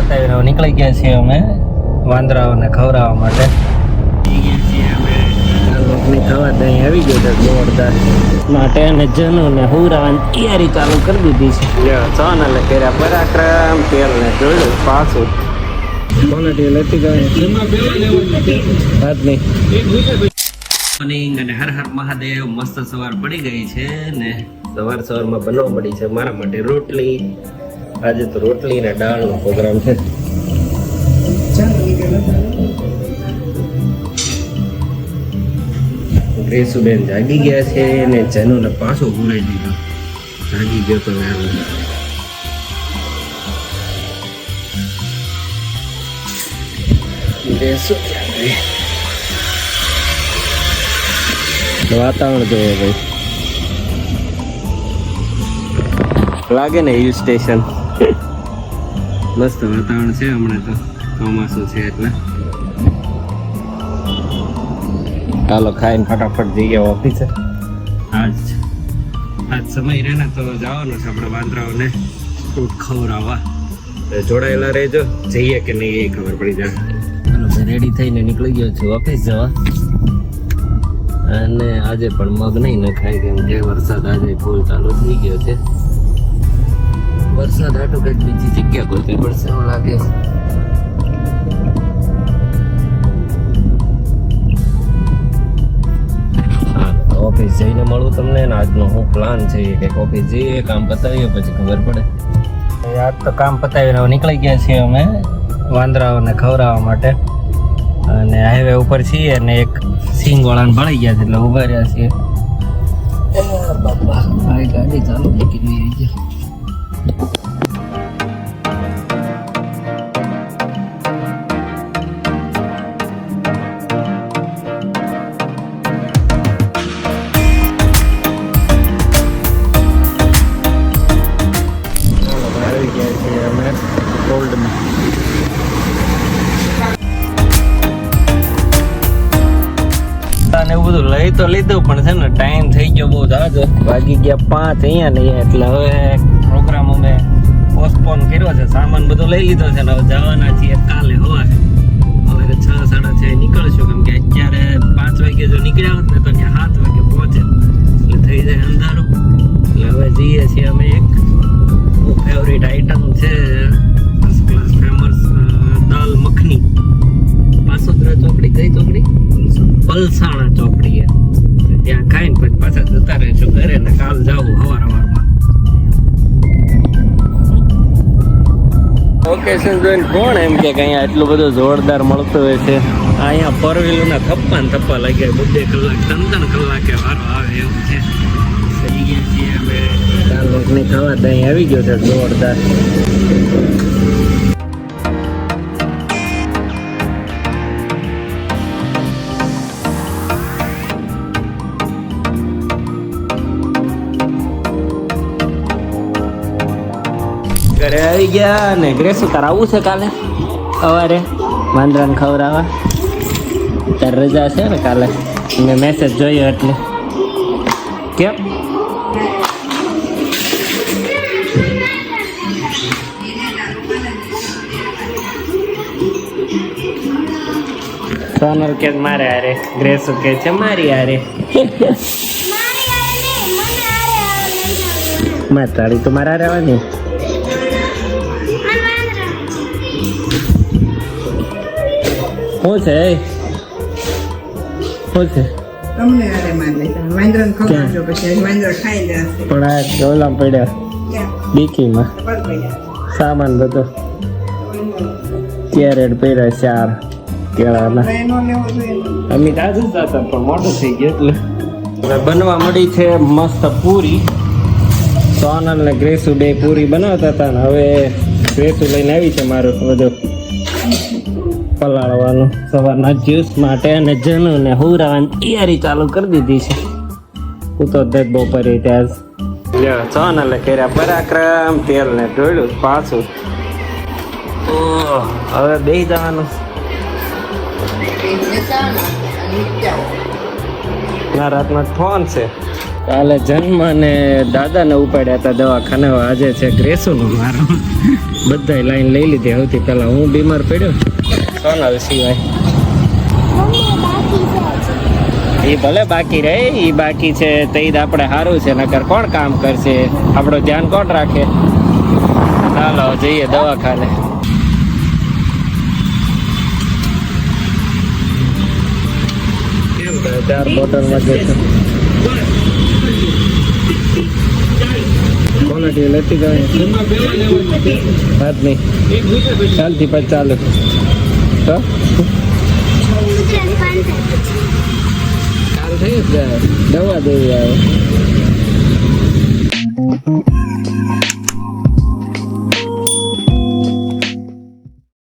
પતાવીને નીકળી ગયા છીએ અમે વાંદરાઓને ખવડાવવા માટે. ખાવા દહીં આવી ગયો છે જોરદાર માટે અને જનો ને હુરાવાની તૈયારી ચાલુ કરી દીધી છે. સોનલે કર્યા પરાક્રમ, તેલ ને જોયું પાછું ક્વોલિટી લેતી જાય અને હર હર મહાદેવ. મસ્ત સવાર પડી ગઈ છે ને સવારમાં બનવા પડી છે મારા માટે રોટલી. આજે તો રોટલી ને દાળનો પ્રોગ્રામ છે. ગ્રેસુબેન જાગી ગયા છે ને જનુને પાછો ભૂલાઈ દીધો. જાગી ગયો તો વાતાવરણ જોવો ભાઈ, લાગે ને હિલ સ્ટેશન. મસ્ત વાતાવરણ છે હમણાં તો, ચોમાસું છે એટલે. ચાલો ખાઈને ફટાફટ જઈએ ઓફિસે. આજ સમય રહે ને તો જવાનું છે આપણે વાંદરાઓને ફ્રૂટ ખવડાવવા. જોડાયેલા રહેજો, જઈએ કે નહીં એ ખબર પડી જાય. ચાલો ભાઈ રેડી થઈને નીકળી ગયો છું ઓફિસ જવા. અને આજે પણ મગ નહીં નખાય કેમ કે વરસાદ આજે ફૂલ ચાલુ થઈ ગયો છે. વરસાદ હાટું કંઈક બીજી જગ્યા ગોતવી પડશે એવું લાગે છે. ઓફિસ જઈને મળું તમને. આજનો શું પ્લાન છે કે ઓફિસ જઈએ, કામ પતાવીએ પછી ખબર પડે. આજ તો કામ પતાવીને નીકળી ગયા છીએ અમે વાંદરાઓને ખવડાવવા માટે. અને હાઈવે ઉપર છીએ અને એક સિંગવાળાને ભળી ગયા છે એટલે ઉભા રહ્યા છીએ. બાપા ભાઈ ગાડી ચાલુ મૂકી રહી છે. એવું બધું લઈ તો લીધું પણ છે ને ટાઈમ થઈ ગયો બહુ જાજો. વાગી ગયા 5 અહીંયા ને એટલે હવે પ્રોગ્રામ અમે પોસ્ટપોન કર્યો છે. સામાન બધો લઈ લીધો છે ને હવે જવાના છીએ કાલે સવારે. હવે 6-6:30 નીકળશું કેમ કે અત્યારે 5 વાગે જો નીકળ્યા હોત ને તો ત્યાં 7 વાગે પહોંચે એટલે થઈ જાય અંધારું. એટલે હવે જઈએ છીએ અમે. એક ફેવરિટ આઈટમ છે first class famous dal makhani. Pasodara ચોકડી, કઈ ચોકડી? પલસાણા ચોકડી. ત્યાં ખાઈને પછી પાછા જતા રહેશું ઘરે ને કાલ જાવું સવારમાં. લોકેશન જોઈને કોણ એમ કે અહીંયા એટલું બધું જોરદાર મળતું હોય છે. અહીંયા ફોર વ્હીલરના થપ્પા ને થપ્પા લાગ્યા. 2 કલાક 3 કલાકે વારો આવે એવું છે. થઈ ગયા છીએ અમે. દાલ મખની ખાવા દહીં આવી ગયો છે જોરદાર. ઘરે આવી ગયા ને ગ્રેસુ તાર આવું છે કાલે સવારે વાંદરાને ખવડાવવા? તાર રજા છે ને કાલે? મેં મેસેજ જોયો એટલે. કેમ સોનલ કે મારે હારે, ગ્રેસુ કે છે મારી હારે. મારી તાળી તો મારા રહેવાની. શું છે તમને આરે માર લેતા વાંદરાને ખવડાવજો પછી વાંદરા ખાઈ લેશે. પણ આ ડોલા પડ્યા બીકીમાં સામાન બધો. કેરેટ પડ્યા 4 કેળાના. અમે તાજુ જ હતા પણ મોટું થઈ ગયું એટલે. હવે બનવા મળી છે મસ્ત પૂરી. સોનલ ને ગ્રેસુ બે પૂરી બનાવતા હતા ને હવે ગ્રેસુ લઈને આવી છે મારું બધું પલાળવાનું સવારના જ્યુસ માટે. અને જનુ ને હુરાવાની તૈયારી ચાલુ કરી દીધી છે. હું તો દત બપોરે ત્યાં સોનલે કર્યા પરાક્રમ, તેલ ને ઢોળ્યું પાછું. હવે બે જવાનું. મારા હાથમાં ફોન છે. કાલે જન્મ અને દાદાને ઉપાડ્યા હતા દવાખાને. આજે છે ગ્રેસુનો મારો. બધાય લાઈન લઈ લીધી. સૌથી પહેલા હું બીમાર પડ્યો, સોનલ સિવાય. એ ભલે બાકી રહે, એ બાકી છે તે જ આપણે સારું છે, નકર કોણ કામ કરશે, આપણું ધ્યાન કોણ રાખે. ચાલો જઈએ દવાખાને. કેમ 4 બોટલમાં જશે ક્વોલિટી લેતી જાય વાત નહીં. ચાલતી પછી ચાલુ તો ચાલ થઈ જ જાય. દવા દેવી આવે.